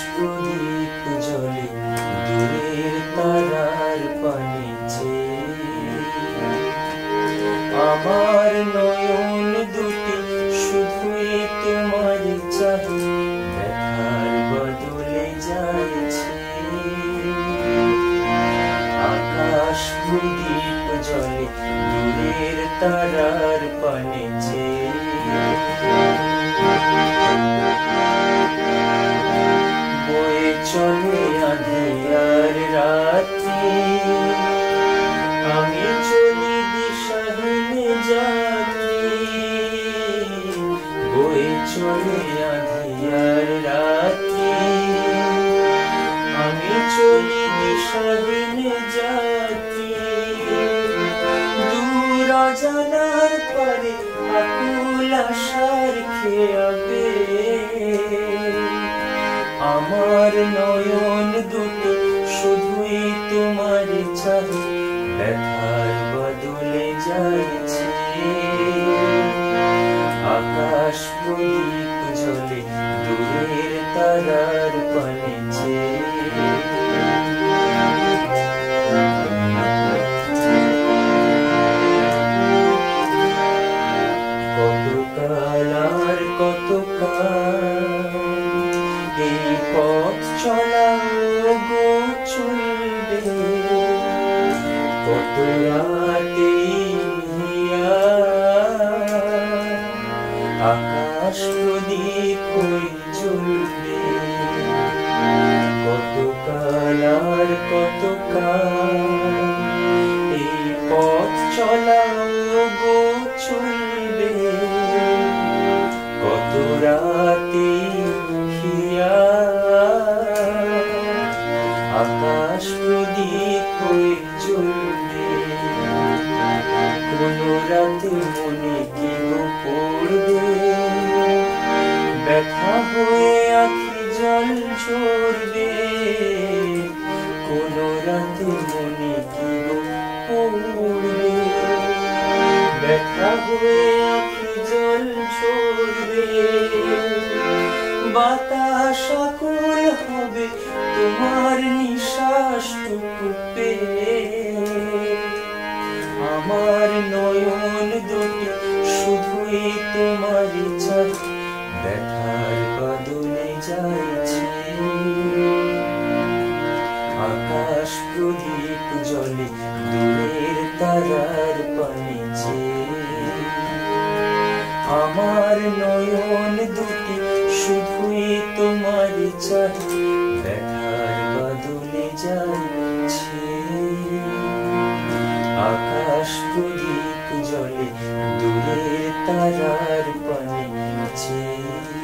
প্রদীপ জ্বলে দূরের তারার পানে চেয়ে। আমার নয়ন দুটি শুধুই তোমার চাহে, দেখার বদলে যাইছে। আকাশ প্রদীপ জ্বলে দূরের তারার পানে চেয়ে। বয়ে চলে আঁধিয়ার রাত্রি, আমি চলি দিশাহীন যাত্রী। বয়ে চলে আঁধিয়ার রাত্রি, আমি চলি দিশাহীন যাত্রী। দূর অজানার পারে আকুল আশার খেয়াবে। আমার নয়ন দুটি শুধুই তোমার চাহে, ব্যথার বদলে যাইছে। আকাশ প্রদীপ জ্বলে দূরের তারার পানে চেয়ে। কতকাল আর কতকাল এই পথ চলা গো চলবে। কত রাতে আকাশ প্রদীপ হয়ে জ্বলবে। কতকাল আর কতকাল এই পথ চলা গো চলবে। কত রাতে হিয়া আকাশ প্রদীপ হয়ে জ্বলবে। কোন রাতে মনে কি পড়বে, ব্যথা হয়ে আখি জল ঝরবে। কোন রাতে মনে কি পড়বে, ব্যথা হয়ে আখি জল ঝরবে। বাতাস আকুল হবে তোমার নিঃশ্বাসটুকু পেয়ে। আমার নয়ন দুটি শুধুই তোমার চাহে, ব্যথার বদলে যাইছে। আকাশ প্রদীপ জ্বলে দূরের তারার পানে চেয়ে। আমার নয়ন দুটি শুধুই তোমার চাহে, ব্যথার বদলে যাইছে। আকাশ প্রদীপ জ্বলে দূরের তারার পানে চেয়ে।